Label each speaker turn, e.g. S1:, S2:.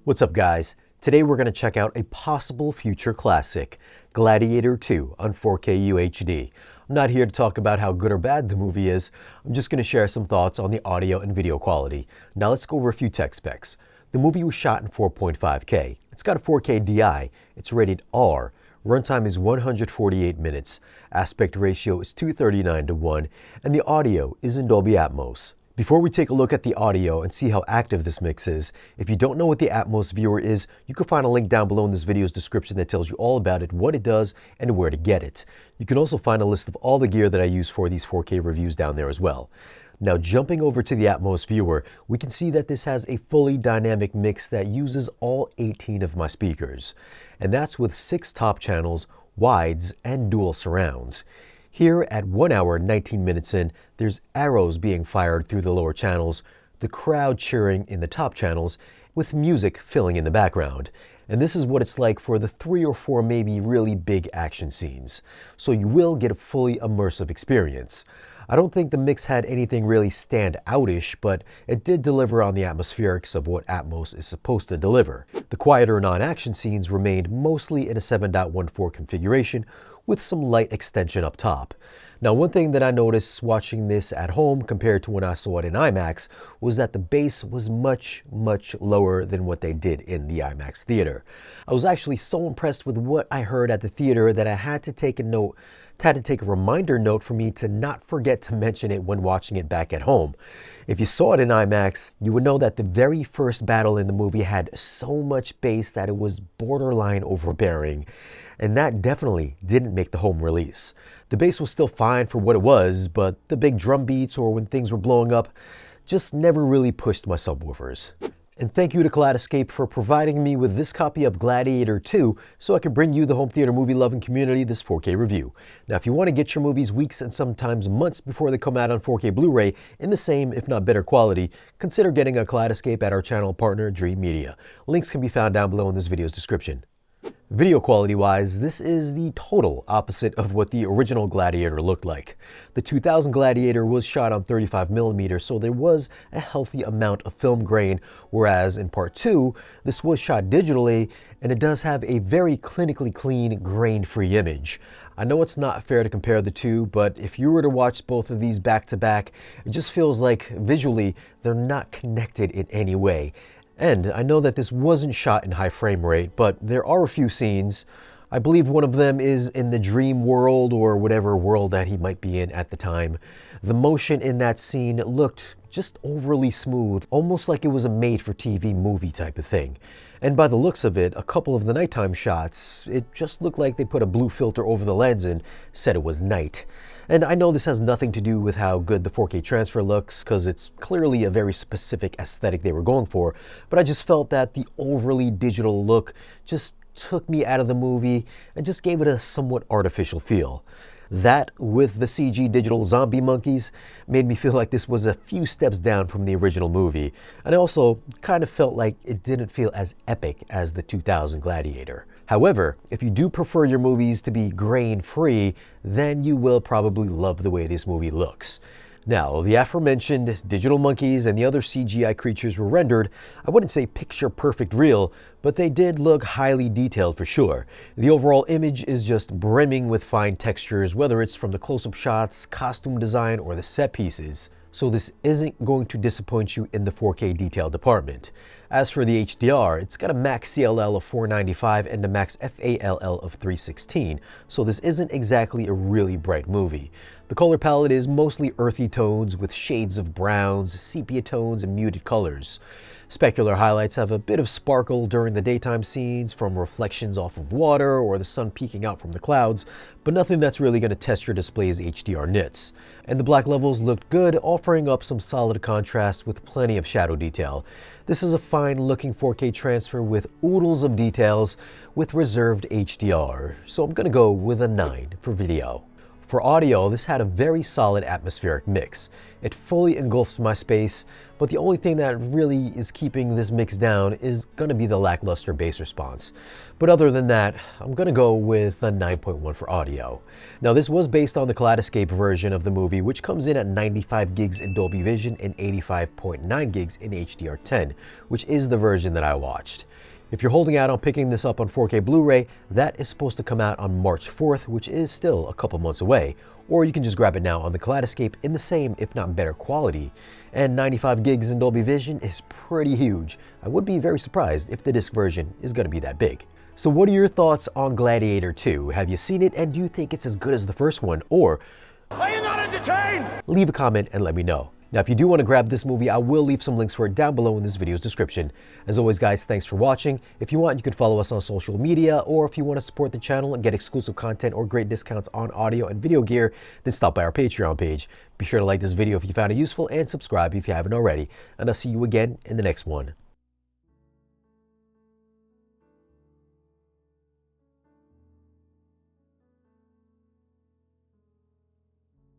S1: What's up, guys? Today we're going to check out a possible future classic, Gladiator 2 on 4K UHD. I'm not here to talk about how good or bad the movie is. I'm just going to share some thoughts on the audio and video quality. Now let's go over a few tech specs. The movie was shot in 4.5K. It's got a 4K DI. It's rated R. Runtime is 148 minutes. Aspect ratio is 239:1, and the audio is in Dolby Atmos. Before we take a look at the audio and see how active this mix is, if you don't know what the Atmos viewer is, you can find a link down below in this video's description that tells you all about it, what it does, and where to get it. You can also find a list of all the gear that I use for these 4K reviews down there as well. Now, jumping over to the Atmos viewer, we can see that this has a fully dynamic mix that uses all 18 of my speakers. And that's with 6 top channels, wides, and dual surrounds. Here at 1 hour, 19 minutes in, there's arrows being fired through the lower channels, the crowd cheering in the top channels, with music filling in the background. And this is what it's like for the 3 or 4 maybe really big action scenes. So you will get a fully immersive experience. I don't think the mix had anything really stand outish, but it did deliver on the atmospherics of what Atmos is supposed to deliver. The quieter non-action scenes remained mostly in a 7.14 configuration, with some light extension up top. Now, one thing that I noticed watching this at home compared to when I saw it in IMAX was that the bass was much lower than what they did in the IMAX theater. I was actually so impressed with what I heard at the theater that I had to take a reminder note for me to not forget to mention it when watching it back at home. If you saw it in IMAX, you would know that the very first battle in the movie had so much bass that it was borderline overbearing. And that definitely didn't make the home release. The bass was still fine for what it was, but the big drum beats or when things were blowing up just never really pushed my subwoofers. And thank you to Kaleidoscape for providing me with this copy of Gladiator 2 so I can bring you, the home theater movie loving community, this 4K review. Now, if you want to get your movies weeks and sometimes months before they come out on 4K Blu-ray in the same, if not better quality, consider getting a Kaleidoscape at our channel partner, Dream Media. Links can be found down below in this video's description. Video quality wise, this is the total opposite of what the original Gladiator looked like. The 2000 Gladiator was shot on 35mm, so there was a healthy amount of film grain, whereas in part 2, this was shot digitally and it does have a very clinically clean, grain-free image. I know it's not fair to compare the two, but if you were to watch both of these back to back, it just feels like visually they're not connected in any way. And I know that this wasn't shot in high frame rate, but there are a few scenes. I believe one of them is in the dream world or whatever world that he might be in at the time. The motion in that scene looked just overly smooth, almost like it was a made-for-TV movie type of thing. And by the looks of it, a couple of the nighttime shots, it just looked like they put a blue filter over the lens and said it was night. And I know this has nothing to do with how good the 4K transfer looks, because it's clearly a very specific aesthetic they were going for, but I just felt that the overly digital look just took me out of the movie and just gave it a somewhat artificial feel. That, with the CG digital zombie monkeys, made me feel like this was a few steps down from the original movie. And I also kind of felt like it didn't feel as epic as the 2000 Gladiator. However, if you do prefer your movies to be grain-free, then you will probably love the way this movie looks. Now, the aforementioned digital monkeys and the other CGI creatures were rendered, I wouldn't say picture-perfect real, but they did look highly detailed for sure. The overall image is just brimming with fine textures, whether it's from the close-up shots, costume design, or the set pieces. So this isn't going to disappoint you in the 4K detail department. As for the HDR, it's got a max CLL of 495 and a max FALL of 316, so this isn't exactly a really bright movie. The color palette is mostly earthy tones with shades of browns, sepia tones, and muted colors. Specular highlights have a bit of sparkle during the daytime scenes from reflections off of water or the sun peeking out from the clouds, but nothing that's really going to test your display's HDR nits. And the black levels looked good, offering up some solid contrast with plenty of shadow detail. This is a fine looking 4K transfer with oodles of details with reserved HDR, so I'm going to go with a 9 for video. For audio, this had a very solid atmospheric mix. It fully engulfs my space, but the only thing that really is keeping this mix down is going to be the lackluster bass response. But other than that, I'm going to go with a 9.1 for audio. Now, this was based on the Kaleidoscape version of the movie, which comes in at 95 gigs in Dolby Vision and 85.9 gigs in HDR10, which is the version that I watched. If you're holding out on picking this up on 4K Blu-ray, that is supposed to come out on March 4th, which is still a couple months away. Or you can just grab it now on the Kaleidoscape in the same, if not better quality. And 95 gigs in Dolby Vision is pretty huge. I would be very surprised if the disc version is going to be that big. So what are your thoughts on Gladiator 2? Have you seen it, and do you think it's as good as the first one? Or are you not entertained? Leave a comment and let me know. Now, if you do want to grab this movie, I will leave some links for it down below in this video's description. As always, guys, thanks for watching. If you want, you could follow us on social media, or if you want to support the channel and get exclusive content or great discounts on audio and video gear, then stop by our Patreon page. Be sure to like this video if you found it useful and subscribe if you haven't already. And I'll see you again in the next one.